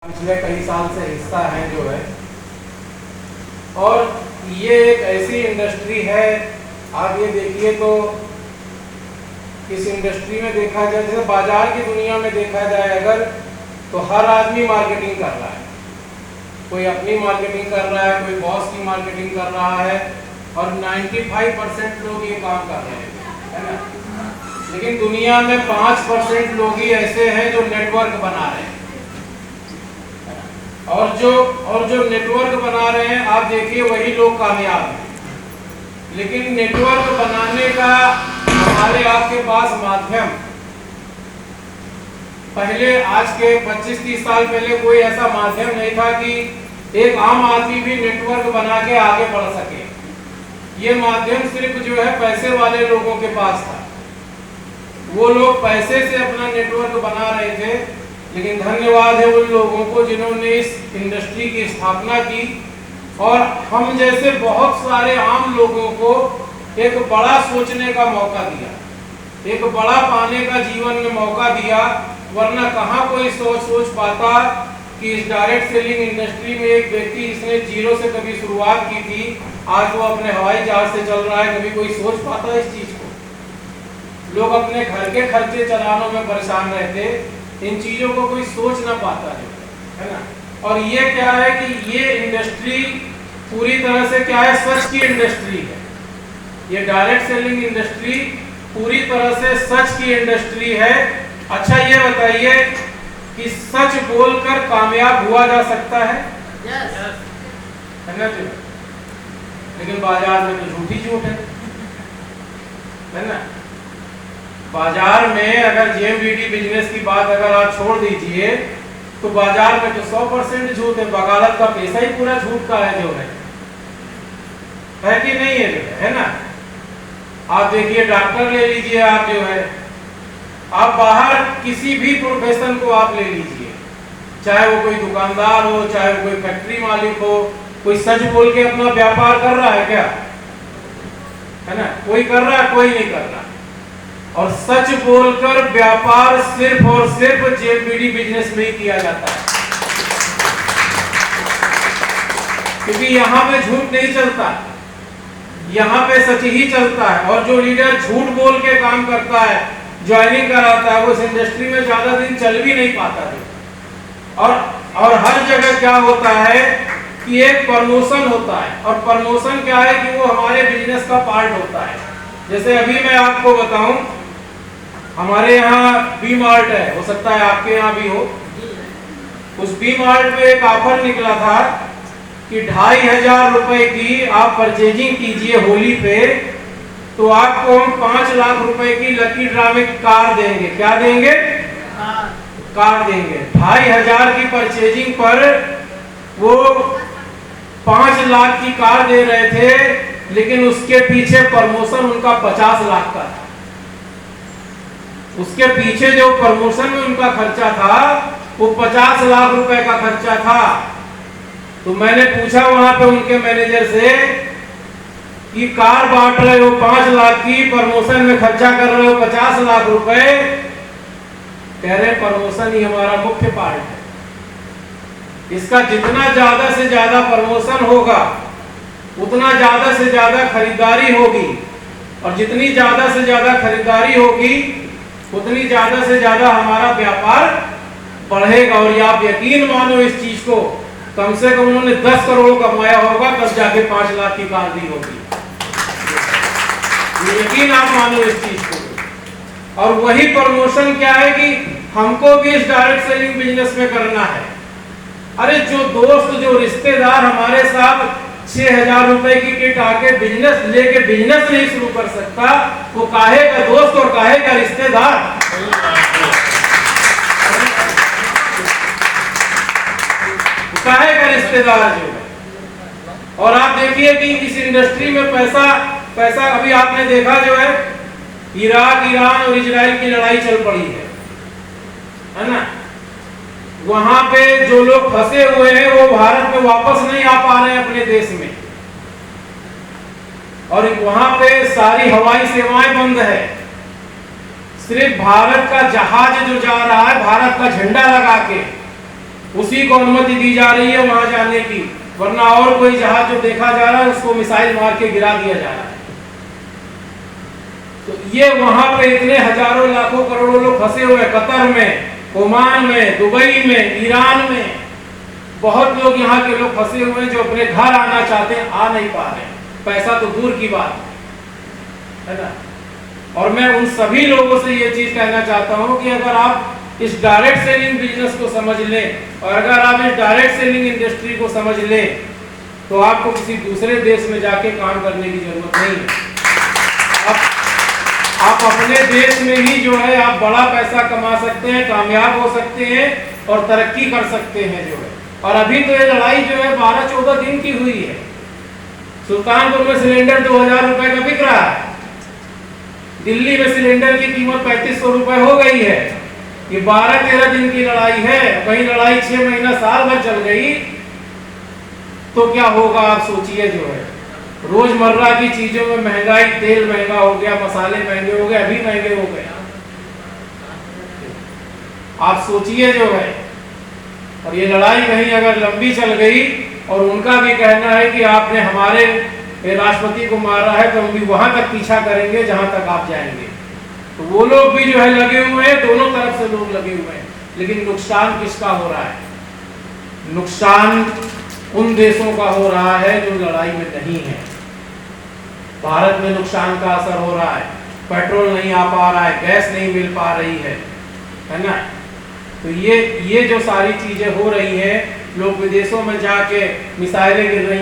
पिछले कई साल से हिस्सा है जो है, और ये एक ऐसी इंडस्ट्री है। आप ये देखिए तो इस इंडस्ट्री में देखा जाए, जैसे बाजार की दुनिया में देखा जाए अगर, तो हर आदमी मार्केटिंग कर रहा है। कोई अपनी मार्केटिंग कर रहा है, कोई बॉस की मार्केटिंग कर रहा है, और 95% लोग ये काम कर रहे हैं, है ना। लेकिन दुनिया में 5% लोग ही ऐसे हैं जो नेटवर्क बना रहे हैं। और जो नेटवर्क बना रहे हैं, आप देखिए वही लोग कामयाब हैं। लेकिन नेटवर्क बनाने का हमारे आपके पास माध्यम, पहले आज के 25-30 साल पहले कोई ऐसा माध्यम नहीं था कि एक आम आदमी भी नेटवर्क बना के आगे बढ़ सके। ये माध्यम सिर्फ जो है पैसे वाले लोगों के पास था। वो लोग पैसे से अपना नेटवर्क बना रहे थे। लेकिन धन्यवाद है उन लोगों को जिन्होंने इस इंडस्ट्री की स्थापना की, और हम जैसे बहुत सारे आम लोगों को एक बड़ा सोचने का मौका दिया, एक बड़ा पाने का जीवन में मौका दिया। वरना कहाँ कोई सोच पाता कि इस डायरेक्ट सेलिंग इंडस्ट्री में एक व्यक्ति जिसने जीरो से कभी शुरुआत की थी, आज वो अपने हवाई जहाज से चल रहा है। कभी कोई सोच पाता इस चीज को? लोग अपने घर के खर्चे चलाने में परेशान रहते, इन चीजों को कोई सोच ना पाता है ना। और ये क्या है कि ये इंडस्ट्री पूरी तरह से क्या है, सच की इंडस्ट्री है। ये डायरेक्ट सेलिंग इंडस्ट्री पूरी तरह से सच की इंडस्ट्री है। अच्छा ये बताइए कि सच बोलकर कामयाब हुआ जा सकता है? है ना जी? लेकिन बाजार में तो झूठी झूठ है ना। बाजार में अगर जेएमबीडी बिजनेस की बात अगर आप छोड़ दीजिए, तो बाजार में तो 100% झूठ है। वकालत का पैसा ही पूरा झूठ का है जो है कि नहीं है ना। आप देखिए, डॉक्टर ले लीजिए, आप जो है, आप बाहर किसी भी प्रोफेशन को आप ले लीजिए, चाहे वो कोई दुकानदार हो, चाहे वो कोई फैक्ट्री मालिक हो, कोई सच बोल के अपना व्यापार कर रहा है क्या? है ना, कोई कर रहा है, कोई नहीं कर रहा। और सच बोलकर व्यापार सिर्फ और सिर्फ जेएमबीडी बिजनेस में ही किया जाता है, क्योंकि यहाँ पे झूठ नहीं चलता, यहाँ पे सच ही चलता है। और जो लीडर झूठ बोल के काम करता है, ज्वाइनिंग कराता है, वो इस इंडस्ट्री में ज्यादा दिन चल भी नहीं पाता है। और हर जगह क्या होता है कि एक प्रमोशन होता है, और प्रमोशन क्या है कि वो हमारे बिजनेस का पार्ट होता है। जैसे अभी मैं आपको बताऊं, हमारे यहाँ बी मार्ट है, हो सकता है आपके यहाँ भी हो। उस बी मार्ट में एक ऑफर निकला था कि 2500 रुपए की आप परचेजिंग कीजिए होली पे, तो आपको हम 5 लाख रुपए की लकी ड्रा में कार देंगे। क्या देंगे? कार देंगे। 2500 की परचेजिंग पर वो 5 लाख की कार दे रहे थे, लेकिन उसके पीछे प्रमोशन उनका 50 लाख का था। उसके पीछे जो प्रमोशन में उनका खर्चा था, वो 50 लाख रुपए का खर्चा था। तो मैंने पूछा वहां पे उनके मैनेजर से कि कार बांट रहे हो 5 लाख की, प्रमोशन में खर्चा कर रहे हो 50 लाख रुपए। कह रहे प्रमोशन ही हमारा मुख्य पार्ट है। इसका जितना ज्यादा से ज्यादा प्रमोशन होगा, उतना ज्यादा से ज्यादा खरीदारी होगी, और जितनी ज्यादा से ज्यादा खरीदारी होगी, उतनी ज्यादा से ज्यादा हमारा व्यापार बढ़ेगा। और ये आप यकीन मानो इस चीज को, कम से कम उन्होंने 10 करोड़ कमाया होगा, तब जाके 5 लाख की कार दी होगी। ये यकीन आप मानो इस चीज को। और वही प्रमोशन क्या है कि हमको भी इस डायरेक्ट सेलिंग बिजनेस में करना है। अरे जो दोस्त, जो रिश्तेदार हमारे साथ 6000 रुपए की किट आके बिजनेस लेके बिजनेस नहीं शुरू कर सकता, वो काहे का दोस्त और काहे का रिश्तेदार? काहे का रिश्तेदार जो है। और आप देखिए कि इस इंडस्ट्री में पैसा अभी आपने देखा जो है, इराक, ईरान और इजराइल की लड़ाई चल पड़ी है ना। वहां पे जो लोग फंसे हुए हैं, वो भारत में वापस नहीं आ पा रहे हैं अपने देश में, और वहां पे सारी हवाई सेवाएं बंद है। सिर्फ भारत का जहाज जो जा रहा है, भारत का झंडा लगा के, उसी को अनुमति दी जा रही है वहां जाने की, वरना और कोई जहाज जो देखा जा रहा है उसको मिसाइल मार के गिरा दिया जा रहा है। तो ये वहां पे इतने हजारों लाखों करोड़ों लोग फंसे हुए, कतर में, ओमान में, दुबई में, ईरान में, बहुत लोग यहाँ के लोग फंसे हुए हैं जो अपने घर आना चाहते हैं, आ नहीं पा रहे, पैसा तो दूर की बात है ना। और मैं उन सभी लोगों से ये चीज कहना चाहता हूं कि अगर आप इस डायरेक्ट सेलिंग बिजनेस को समझ लें और अगर आप इस डायरेक्ट सेलिंग इंडस्ट्री को समझ लें तो आपको किसी दूसरे देश में जाके काम करने की जरूरत नहीं है। आप अपने देश में ही जो है आप बड़ा पैसा कमा सकते हैं, कामयाब हो सकते हैं और तरक्की कर सकते हैं जो है। और अभी तो ये लड़ाई जो है 12-14 दिन की हुई है। सुल्तानपुर में सिलेंडर 2000 रुपए का बिक रहा है, दिल्ली में सिलेंडर की कीमत 3500 रुपए हो गई है। ये 12-13 दिन की लड़ाई है, कहीं लड़ाई 6 महीना साल भर चल गई तो क्या होगा आप सोचिए। जो है रोजमर्रा की चीजों में महंगाई, तेल महंगा हो गया, मसाले महंगे हो गए, अभी महंगे हो गए, आप सोचिए जो है। और ये लड़ाई कहीं अगर लंबी चल गई और उनका भी कहना है कि आपने हमारे राष्ट्रपति को मारा है तो हम भी वहां तक पीछा करेंगे जहां तक आप जाएंगे, तो वो लोग भी जो है लगे हुए हैं, दोनों तरफ से लोग लगे हुए हैं। लेकिन नुकसान किसका हो रहा है? नुकसान उन देशों का हो रहा है जो लड़ाई में नहीं है। भारत में नुकसान का असर हो रहा है, पेट्रोल नहीं आ पा रहा है, गैस नहीं मिल पा रही है ना। तो ये जो सारी चीजें हो रही हैं, लोग विदेशों में जाके मिसाइलें गिर रही